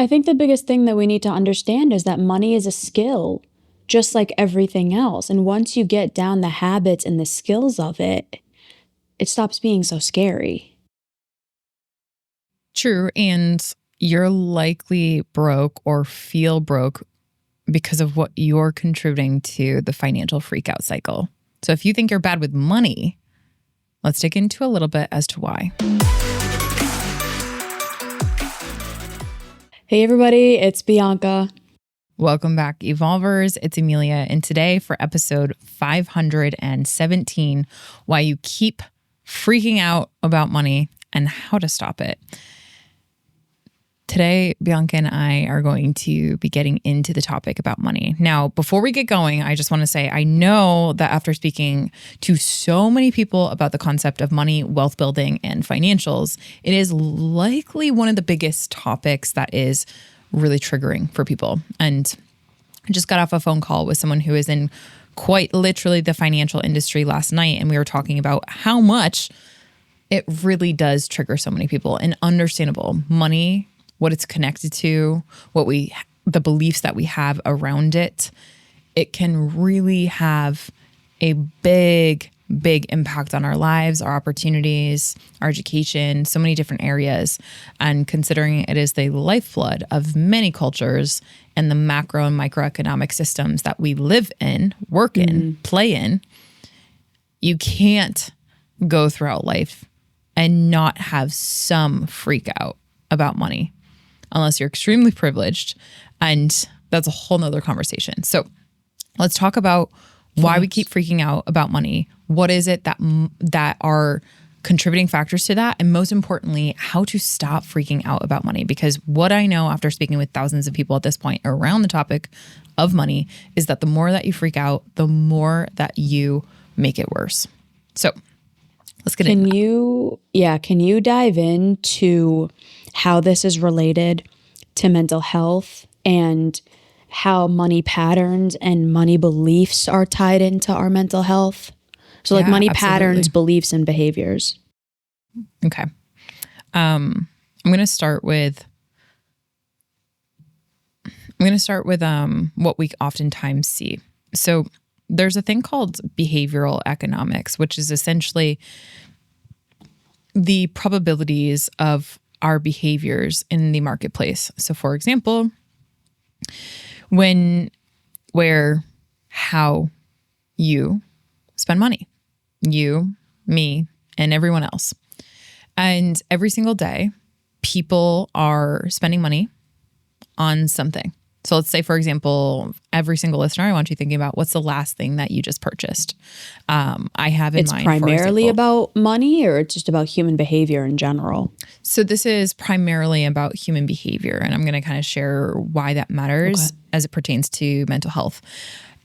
I think the biggest thing that we need to understand is that money is a skill, just like everything else. And once you get down the habits and the skills of it, it stops being so scary. True. And you're likely broke or feel broke because of what you're contributing to the financial freakout cycle. So if you think you're bad with money, let's dig into a little bit as to why. Hey everybody, it's Bianca. Welcome back, Evolvers. It's Emilia. And today for episode 517, why you keep freaking out about money and how to stop it. Today, Bianca and I are going to be getting into the topic about money. Now, before we get going, I just want to say, I know that after speaking to so many people about the concept of money, wealth building, and financials, it is likely one of the biggest topics that is really triggering for people. And I just got off a phone call with someone who is in quite literally the financial industry last night, and we were talking about how much it really does trigger so many people. And understandable, money, what it's connected to, the beliefs that we have around it, it can really have a big impact on our lives, our opportunities, our education, so many different areas. And considering it is the lifeblood of many cultures and the macro and microeconomic systems that we live in, work in, play in, you can't go throughout life and not have some freak out about money, unless you're extremely privileged. And that's a whole nother conversation. So let's talk about why we keep freaking out about money. What is it that are contributing factors to that? And most importantly, how to stop freaking out about money. Because what I know after speaking with thousands of people at this point around the topic of money is that the more that you freak out, the more that you make it worse. So let's get into that. Can you dive into how this is related to mental health and how money patterns and money beliefs are tied into our mental health? So like money patterns, beliefs, and behaviors. Okay. I'm going to start with what we oftentimes see. So there's a thing called behavioral economics, which is essentially the probabilities of our behaviors in the marketplace. So for example, how you spend money, you, me, and everyone else. And every single day, people are spending money on something. So let's say, for example, every single listener, I want you thinking about what's the last thing that you just purchased. I have in mind, it's primarily about money, or it's just about human behavior in general? So this is primarily about human behavior, and I'm going to kind of share why that matters as it pertains to mental health.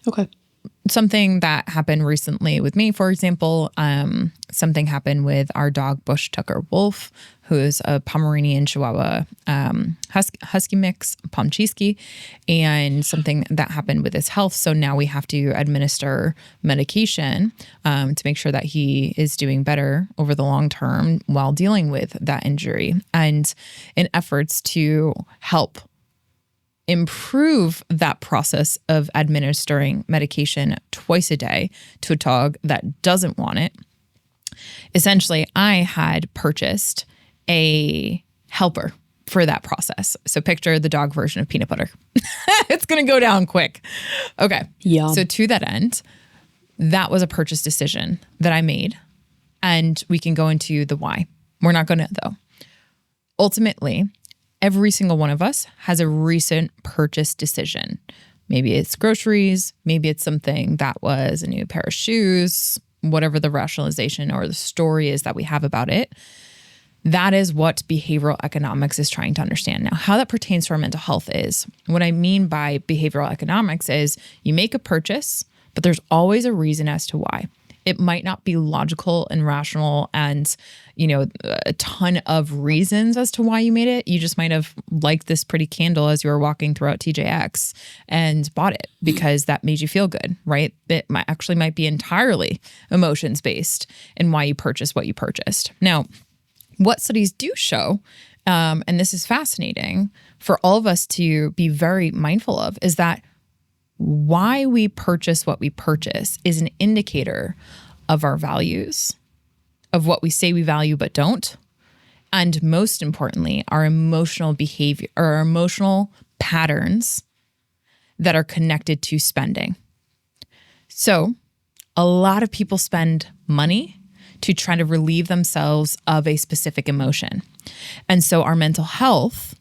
Okay. Something that happened recently with me, for example, something happened with our dog, Bush Tucker Wolf, who is a Pomeranian Chihuahua husky mix, Pomchiski, and something that happened with his health. So now we have to administer medication to make sure that he is doing better over the long term while dealing with that injury. And in efforts to help improve that process of administering medication twice a day to a dog that doesn't want it, essentially I had purchased a helper for that process. So picture the dog version of peanut butter. It's going to go down quick. Okay. Yeah. So to that end, that was a purchase decision that I made, and we can go into the why. We're not going to though. Ultimately, every single one of us has a recent purchase decision. Maybe it's groceries, maybe it's something that was a new pair of shoes, whatever the rationalization or the story is that we have about it. That is what behavioral economics is trying to understand. Now, how that pertains to our mental health is, what I mean by behavioral economics is you make a purchase, but there's always a reason as to why. It might not be logical and rational and, a ton of reasons as to why you made it. You just might have liked this pretty candle as you were walking throughout TJX and bought it because that made you feel good, right? It might be entirely emotions based in why you purchased what you purchased. Now, what studies do show and this is fascinating for all of us to be very mindful of, is that why we purchase what we purchase is an indicator of our values, of what we say we value but don't, and most importantly, our emotional behavior or our emotional patterns that are connected to spending. So a lot of people spend money to try to relieve themselves of a specific emotion. And so our mental health,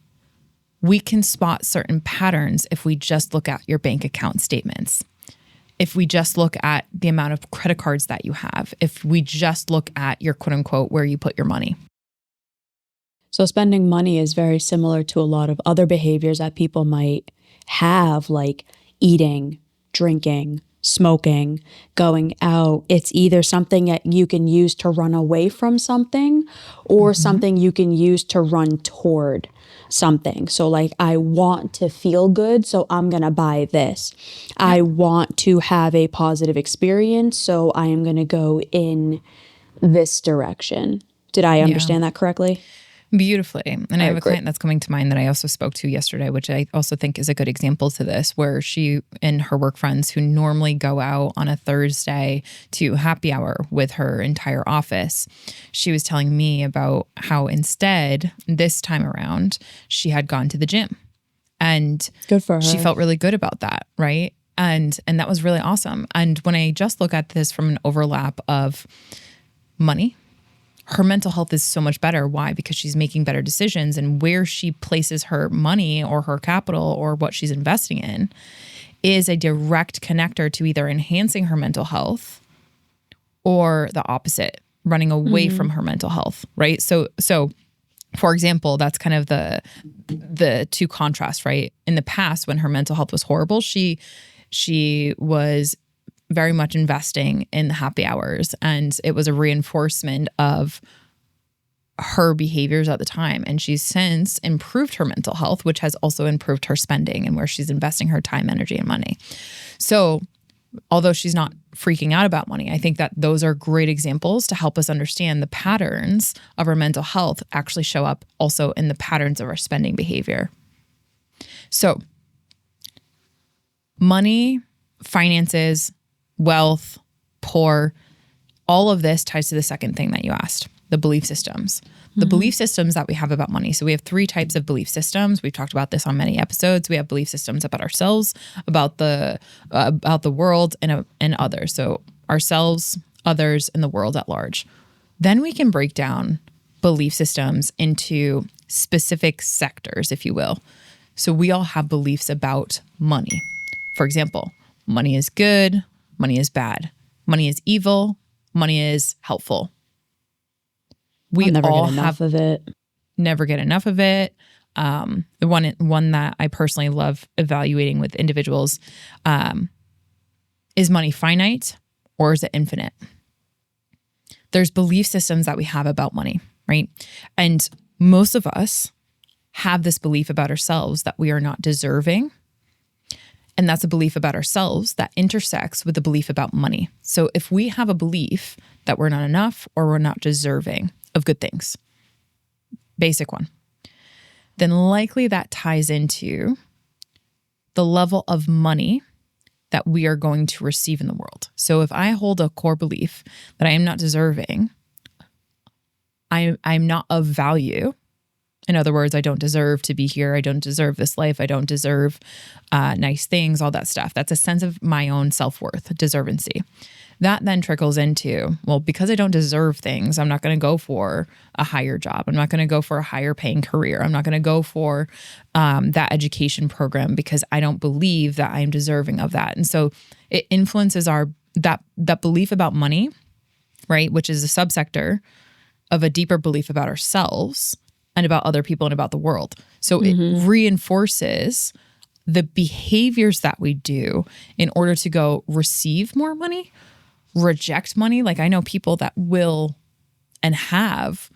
we can spot certain patterns if we just look at your bank account statements. If we just look at the amount of credit cards that you have, if we just look at your quote unquote, where you put your money. So spending money is very similar to a lot of other behaviors that people might have, like eating, drinking, smoking, going out. It's either something that you can use to run away from something or something you can use to run toward something. So like, I want to feel good, so I'm going to buy this. I want to have a positive experience, so I am going to go in this direction. Did I understand that correctly? Beautifully. And I have a client that's coming to mind that I also spoke to yesterday, which I also think is a good example to this, where she and her work friends who normally go out on a Thursday to happy hour with her entire office, she was telling me about how instead this time around, she had gone to the gym. And good for her. She felt really good about that, right? And that was really awesome. And when I just look at this from an overlap of money, her mental health is so much better. Why? Because she's making better decisions, and where she places her money or her capital or what she's investing in is a direct connector to either enhancing her mental health or the opposite, running away from her mental health, right? So for example, that's kind of the two contrasts, right? In the past, when her mental health was horrible, she was very much investing in the happy hours, and it was a reinforcement of her behaviors at the time. And she's since improved her mental health, which has also improved her spending and where she's investing her time, energy, and money. So although she's not freaking out about money, I think that those are great examples to help us understand the patterns of our mental health actually show up also in the patterns of our spending behavior. So money, finances, wealth, poor, all of this ties to the second thing that you asked, the belief systems. The belief systems that we have about money. So we have three types of belief systems. We've talked about this on many episodes. We have belief systems about ourselves, about the world, and others. So ourselves, others, and the world at large. Then we can break down belief systems into specific sectors, if you will. So we all have beliefs about money. For example, money is good. Money is bad. Money is evil. Money is helpful. We never all get enough of it. Never get enough of it. The one that I personally love evaluating with individuals is money finite or is it infinite? There's belief systems that we have about money, right? And most of us have this belief about ourselves that we are not deserving. And that's a belief about ourselves that intersects with the belief about money. So if we have a belief that we're not enough or we're not deserving of good things, basic one, then likely that ties into the level of money that we are going to receive in the world. So if I hold a core belief that I am not deserving, I'm not of value. In other words, I don't deserve to be here. I don't deserve this life. I don't deserve nice things, all that stuff. That's a sense of my own self-worth, deservancy. That then trickles into, well, because I don't deserve things, I'm not going to go for a higher job. I'm not going to go for a higher paying career. I'm not going to go for that education program because I don't believe that I am deserving of that. And so it influences that belief about money, right? Which is a subsector of a deeper belief about ourselves and about other people and about the world. So it reinforces the behaviors that we do in order to go receive more money, reject money. Like I know people that will and have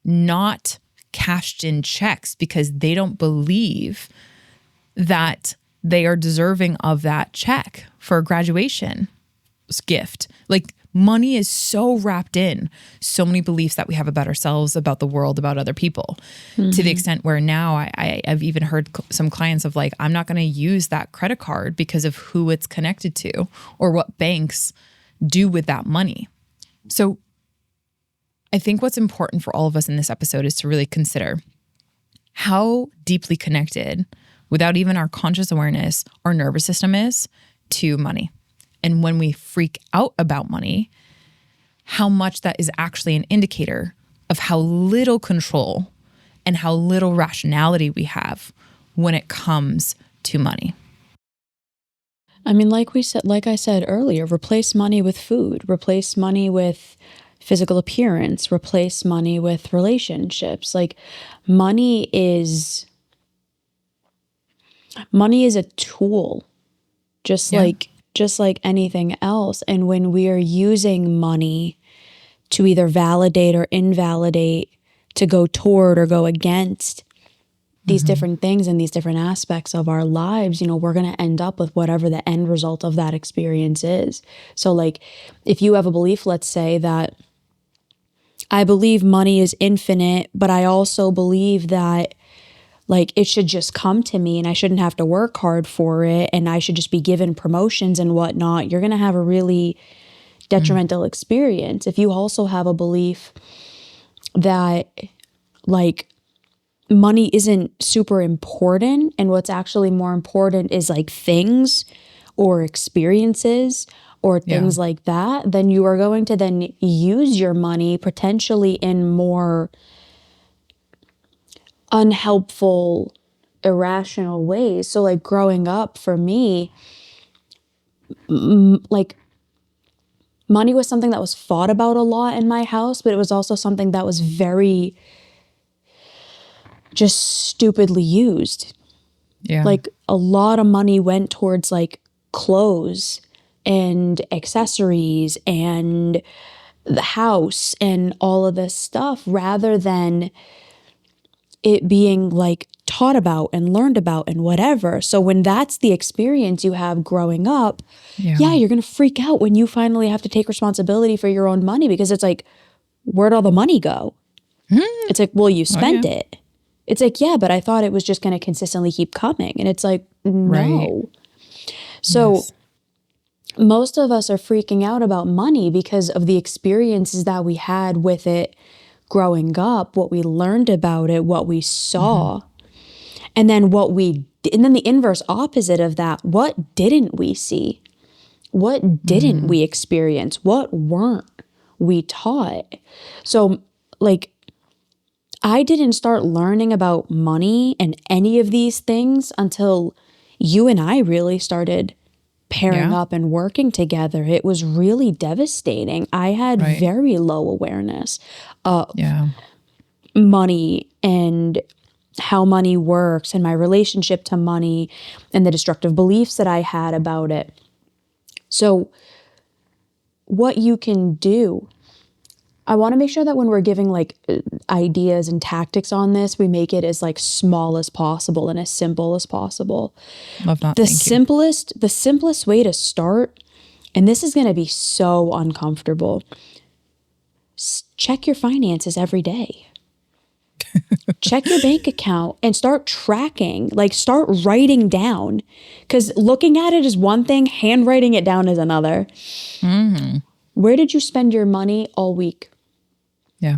not cashed in checks because they don't believe that they are deserving of that check for a graduation gift. Like money is so wrapped in so many beliefs that we have about ourselves, about the world, about other people, to the extent where now I've even heard some clients of like, I'm not going to use that credit card because of who it's connected to or what banks do with that money. So I think what's important for all of us in this episode is to really consider how deeply connected, without even our conscious awareness, our nervous system is to money. And when we freak out about money, how much that is actually an indicator of how little control and how little rationality we have when it comes to money. I mean, like I said earlier, replace money with food, replace money with physical appearance, replace money with relationships. Like money is a tool, just like anything else. And when we are using money to either validate or invalidate, to go toward or go against these different things and these different aspects of our lives, we're going to end up with whatever the end result of that experience is. So like if you have a belief, let's say that I believe money is infinite, but I also believe that like it should just come to me and I shouldn't have to work hard for it and I should just be given promotions and whatnot, you're going to have a really detrimental experience. If you also have a belief that like money isn't super important and what's actually more important is like things or experiences or things like that, then you are going to then use your money potentially in more unhelpful, irrational ways. So like growing up for me, like money was something that was fought about a lot in my house, but it was also something that was very just stupidly used. Yeah. Like a lot of money went towards like clothes and accessories and the house and all of this stuff rather than it being like taught about and learned about and whatever. So when that's the experience you have growing up, you're going to freak out when you finally have to take responsibility for your own money because it's like, where'd all the money go? It's like, well, you spent it. It's like, yeah, but I thought it was just going to consistently keep coming. And it's like, no. So most of us are freaking out about money because of the experiences that we had with it growing up, what we learned about it, what we saw, and then and then the inverse opposite of that, what didn't we see? What didn't we experience? What weren't we taught? So like, I didn't start learning about money and any of these things until you and I really started pairing up and working together. It was really devastating. I had very low awareness of money and how money works and my relationship to money and the destructive beliefs that I had about it. So what you can do, I want to make sure that when we're giving like ideas and tactics on this, we make it as like small as possible and as simple as possible. Love that. The simplest way to start, and this is going to be so uncomfortable, check your finances every day. Check your bank account and start tracking, like start writing down, because looking at it is one thing, handwriting it down is another. Where did you spend your money all week? Yeah.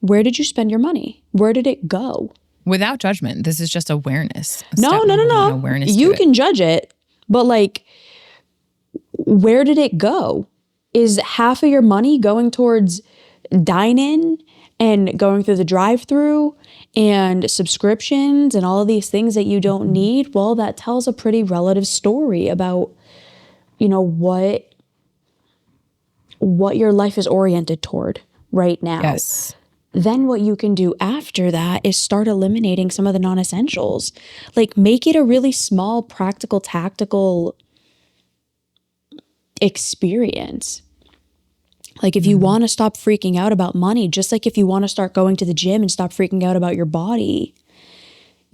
Where did you spend your money? Where did it go? Without judgment. This is just awareness. No. Awareness You can judge it, but like, where did it go? Is half of your money going towards dine-in and going through the drive-through and subscriptions and all of these things that you don't need? Well, that tells a pretty relative story about, what your life is oriented toward right now. Yes. Then what you can do after that is start eliminating some of the non-essentials. Like make it a really small, practical, tactical experience. Like if you want to stop freaking out about money, just like if you want to start going to the gym and stop freaking out about your body,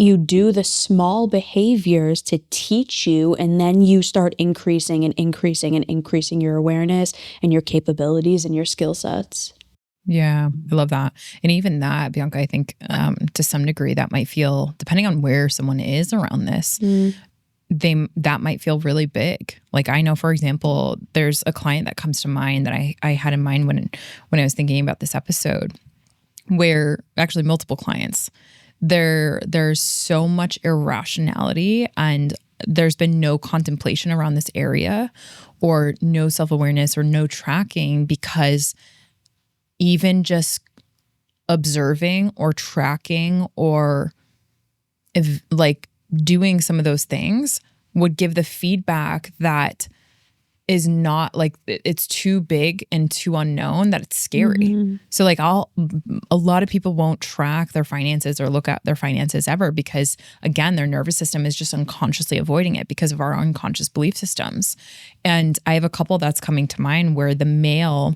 you do the small behaviors to teach you, and then you start increasing and increasing and increasing your awareness and your capabilities and your skill sets. Yeah, I love that. And even that, Bianca, I think to some degree that might feel, depending on where someone is around this, that might feel really big. Like I know, for example, there's a client that comes to mind that I had in mind when I was thinking about this episode, where actually multiple clients, there's so much irrationality and there's been no contemplation around this area or no self-awareness or no tracking, because even just observing or tracking or doing some of those things would give the feedback that is not like, it's too big and too unknown that it's scary. So like a lot of people won't track their finances or look at their finances ever, because again, their nervous system is just unconsciously avoiding it because of our unconscious belief systems. And I have a couple that's coming to mind where the male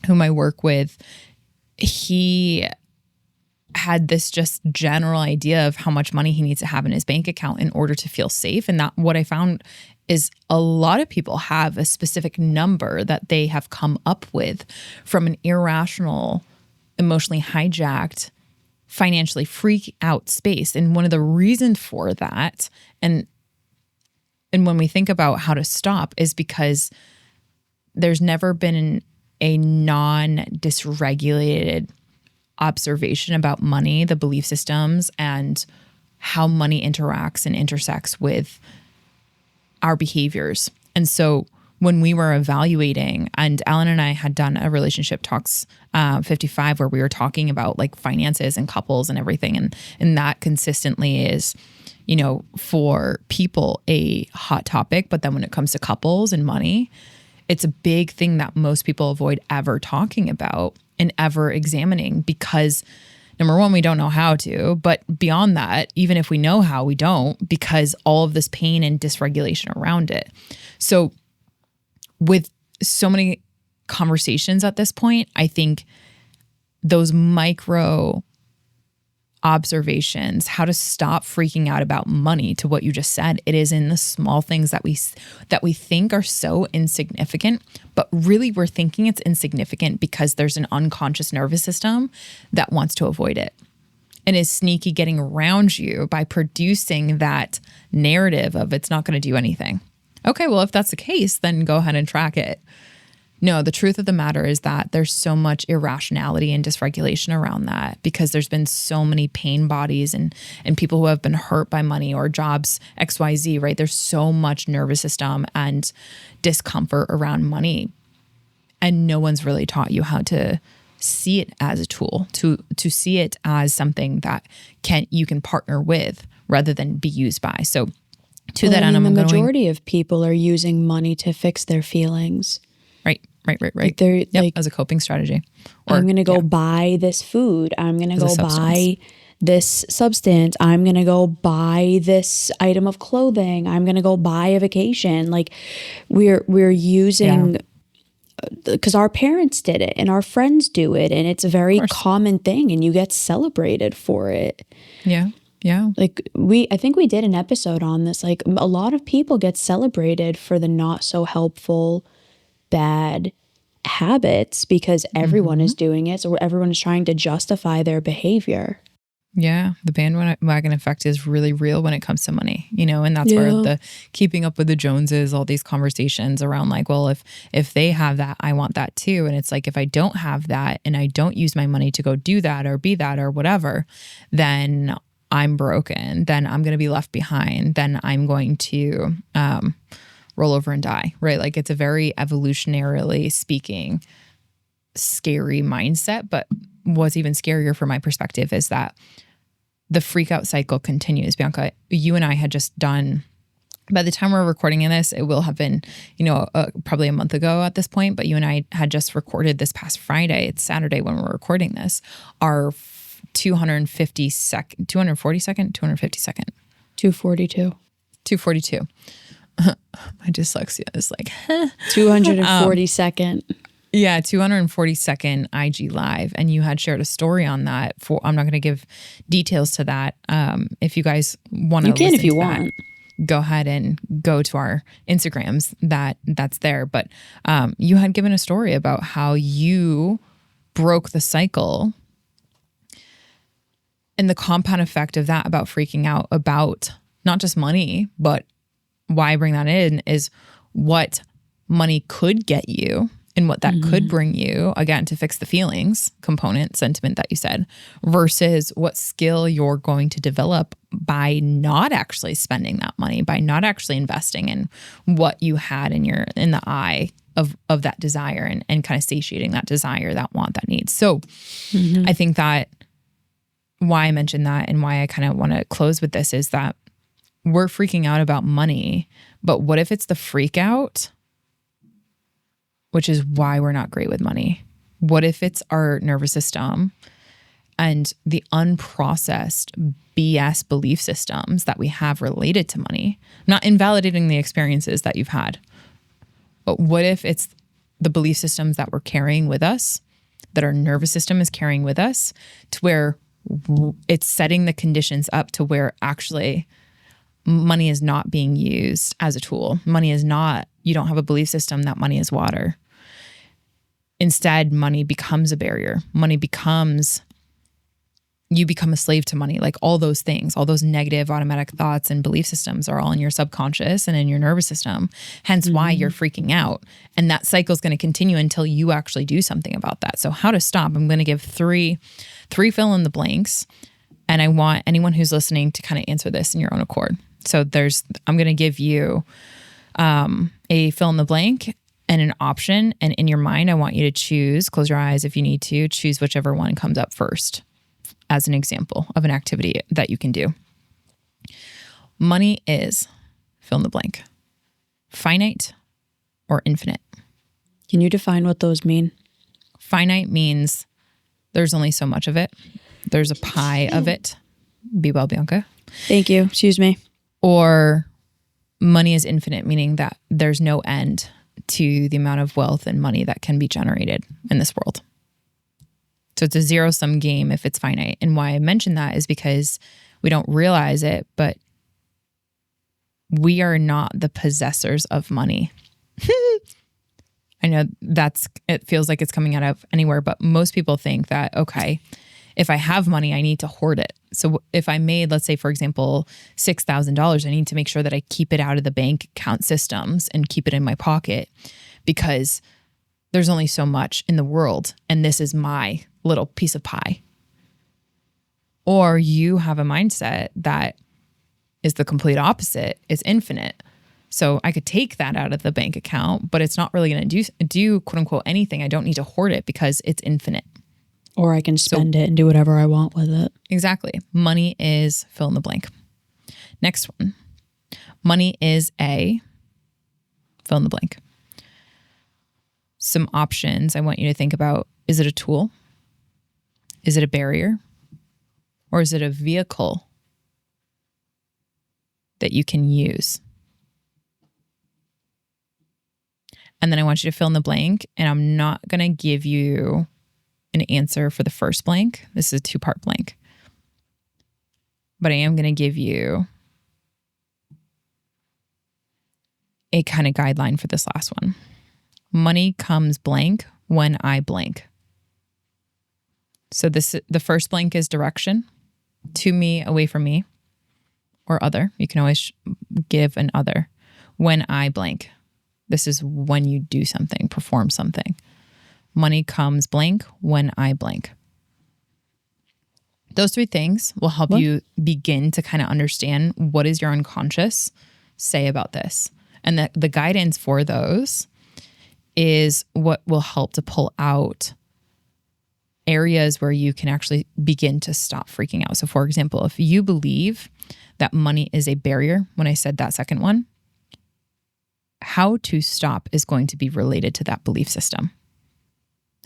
whom I work with, he had this just general idea of how much money he needs to have in his bank account in order to feel safe. And that what I found is a lot of people have a specific number that they have come up with from an irrational, emotionally hijacked, financially freak out space. And one of the reasons for that, and when we think about how to stop, is because there's never been a non-dysregulated observation about money, the belief systems, and how money interacts and intersects with our behaviors. And so when we were evaluating, and Alan and I had done a relationship talks 55 where we were talking about like finances and couples and everything. And that consistently is, you know, for people a hot topic. But then when it comes to couples and money, it's a big thing that most people avoid ever talking about and ever examining, because number one, we don't know how to, but beyond that, even if we know how, we don't, because all of this pain and dysregulation around it. So with so many conversations at this point, I think those micro observations, how to stop freaking out about money, to what you just said, it is in the small things that we think are so insignificant, but really we're thinking it's insignificant because there's an unconscious nervous system that wants to avoid it and is sneaky getting around you by producing that narrative of it's not going to do anything. Okay, well, if that's the case, then go ahead and track it. No, the truth of the matter is that there's so much irrationality and dysregulation around that, because there's been so many pain bodies and people who have been hurt by money or jobs, XYZ, right? There's so much nervous system and discomfort around money. And no one's really taught you how to see it as a tool, to see it as something that you can partner with rather than be used by. So to that end, the majority of people are using money to fix their feelings. Right. Like they're yep, like, as a coping strategy. Or, I'm going to go buy this food. I'm going to go buy this substance. I'm going to go buy this item of clothing. I'm going to go buy a vacation. Like we're using, because our parents did it and our friends do it, and it's a very common thing, and you get celebrated for it. Yeah. Yeah. Like I think we did an episode on this. Like a lot of people get celebrated for the not so helpful, bad habits because everyone is doing it. So everyone is trying to justify their behavior. Yeah. The bandwagon effect is really real when it comes to money, you know, and that's where the keeping up with the Joneses, all these conversations around like, well, if they have that, I want that too. And it's like, if I don't have that and I don't use my money to go do that or be that or whatever, then I'm broken. Then I'm going to be left behind. Then I'm going to, roll over and die, right? Like it's a very evolutionarily speaking, scary mindset. But what's even scarier from my perspective is that the freak out cycle continues. Bianca, you and I had just done, by the time we're recording in this, it will have been, you know, probably a month ago at this point, but you and I had just recorded this past Friday. It's Saturday when we're recording this, our 242. 242. My dyslexia is like 242nd. Yeah, 242nd IG Live. And you had shared a story on that. I'm not going to give details to that. If you guys want to You can listen if you to that, want. go ahead and go to our Instagrams. That's there. But you had given a story about how you broke the cycle and the compound effect of that, about freaking out about not just money, but why I bring that in is what money could get you and what that could bring you, again, to fix the feelings component, sentiment that you said, versus what skill you're going to develop by not actually spending that money, by not actually investing in what you had in the eye of that desire, and kind of satiating that desire, that want, that need. So I think that why I mentioned that and why I kind of want to close with this is that we're freaking out about money, but what if it's the freak out, which is why we're not great with money? What if it's our nervous system and the unprocessed BS belief systems that we have related to money? I'm not invalidating the experiences that you've had, but what if it's the belief systems that we're carrying with us, that our nervous system is carrying with us, to where it's setting the conditions up to where actually money is not being used as a tool. Money is not, you don't have a belief system that money is water. Instead, money becomes a barrier. You become a slave to money. Like all those things, all those negative automatic thoughts and belief systems are all in your subconscious and in your nervous system. Hence why you're freaking out. And that cycle is going to continue until you actually do something about that. So how to stop? I'm going to give three fill in the blanks. And I want anyone who's listening to kind of answer this in your own accord. So I'm going to give you a fill in the blank and an option. And in your mind, I want you to choose, close your eyes if you need to, choose whichever one comes up first as an example of an activity that you can do. Money is, fill in the blank, finite or infinite. Can you define what those mean? Finite means there's only so much of it. There's a pie of it. Be well, Bianca. Thank you. Excuse me. Or money is infinite, meaning that there's no end to the amount of wealth and money that can be generated in this world. So it's a zero-sum game if it's finite. And why I mention that is because we don't realize it, but we are not the possessors of money. I know it feels like it's coming out of anywhere, but most people think that, okay, if I have money, I need to hoard it. So if I made, let's say, for example, $6,000, I need to make sure that I keep it out of the bank account systems and keep it in my pocket, because there's only so much in the world and this is my little piece of pie. Or you have a mindset that is the complete opposite, it's infinite. So I could take that out of the bank account, but it's not really going to do quote unquote anything. I don't need to hoard it because it's infinite. Or I can spend it and do whatever I want with it. Exactly. Money is fill in the blank. Next one. Money is a fill in the blank. Some options I want you to think about. Is it a tool? Is it a barrier? Or is it a vehicle that you can use? And then I want you to fill in the blank, and I'm not going to give you an answer for the first blank. This is a 2-part blank. But I am going to give you a kind of guideline for this last one. Money comes blank when I blank. So the first blank is direction, to me, away from me, or other. You can always give an other. When I blank. This is when you do something, perform something. Money comes blank when I blank. Those 3 things will help you begin to kind of understand what is your unconscious say about this. And the guidance for those is what will help to pull out areas where you can actually begin to stop freaking out. So for example, if you believe that money is a barrier, when I said that second one, how to stop is going to be related to that belief system.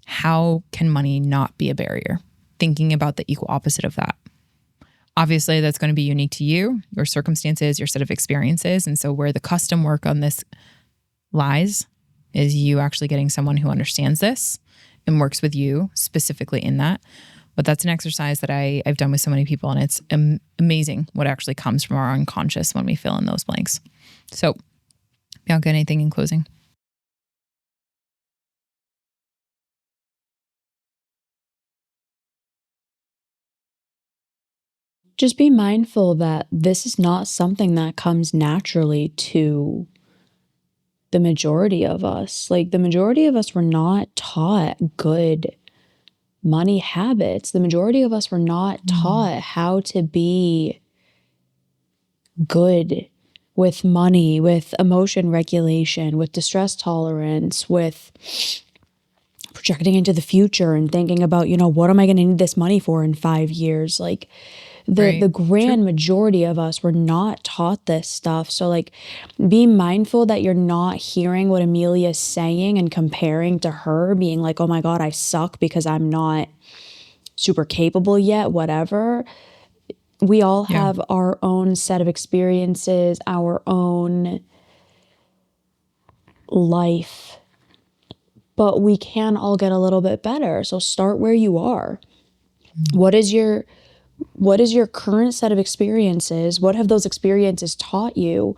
How can money not be a barrier? Thinking about the equal opposite of that. Obviously, that's going to be unique to you, your circumstances, your set of experiences. And so where the custom work on this lies is you actually getting someone who understands this and works with you specifically in that. But that's an exercise that I've done with so many people, and it's amazing what actually comes from our unconscious when we fill in those blanks. So, Bianca, anything in closing? Just be mindful that this is not something that comes naturally to the majority of us. Like, the majority of us were not taught good money habits. The majority of us were not taught how to be good with money, with emotion regulation, with distress tolerance, with projecting into the future and thinking about, what am I going to need this money for in 5 years? Like, the grand majority of us were not taught this stuff. So, like, be mindful that you're not hearing what Emilia is saying and comparing to her, being like, oh my God, I suck because I'm not super capable yet, whatever. We all have our own set of experiences, our own life, but we can all get a little bit better. So start where you are. What is your current set of experiences? What have those experiences taught you?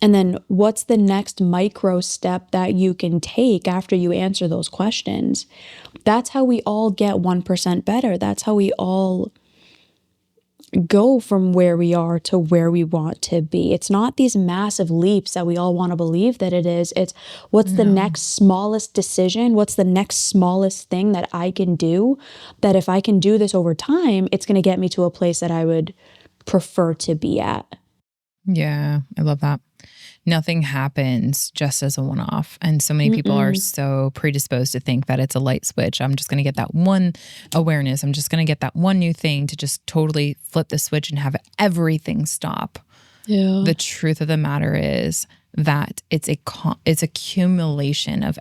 And then what's the next micro step that you can take after you answer those questions? That's how we all get 1% better. That's how we all go from where we are to where we want to be. It's not these massive leaps that we all want to believe that it is. It's what's the next smallest decision? What's the next smallest thing that I can do that if I can do this over time, it's going to get me to a place that I would prefer to be at. Yeah, I love that. Nothing happens just as a one-off. And so many people are so predisposed to think that it's a light switch. I'm just going to get that one awareness. I'm just going to get that one new thing to just totally flip the switch and have everything stop. Yeah. The truth of the matter is that it's accumulation of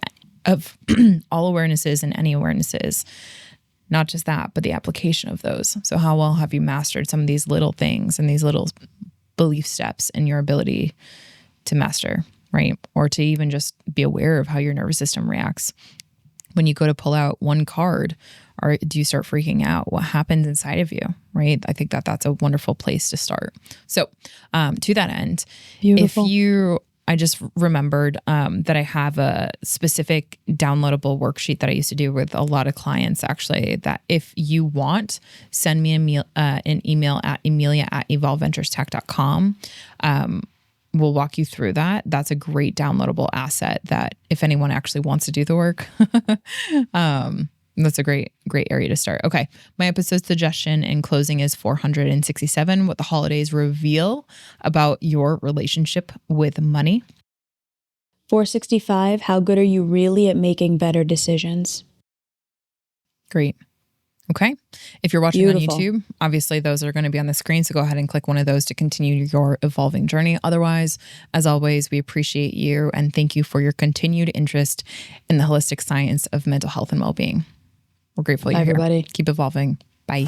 all awarenesses and any awarenesses. Not just that, but the application of those. So how well have you mastered some of these little things and these little belief steps in your ability to master, right? Or to even just be aware of how your nervous system reacts. When you go to pull out one card, or do you start freaking out? What happens inside of you, right? I think that that's a wonderful place to start. So to that end, Beautiful. I just remembered that I have a specific downloadable worksheet that I used to do with a lot of clients, actually, that if you want, send me an email at emilia@evolveventurestech.com. We'll walk you through that. That's a great downloadable asset that if anyone actually wants to do the work, that's a great area to start. Okay. My episode suggestion in closing is 467, what the holidays reveal about your relationship with money. 465, how good are you really at making better decisions? Great. Okay. If you're watching Beautiful. on YouTube, obviously those are going to be on the screen. So go ahead and click one of those to continue your evolving journey. Otherwise, as always, we appreciate you and thank you for your continued interest in the holistic science of mental health and well-being. We're grateful you're Bye, everybody. here. Keep evolving. Bye.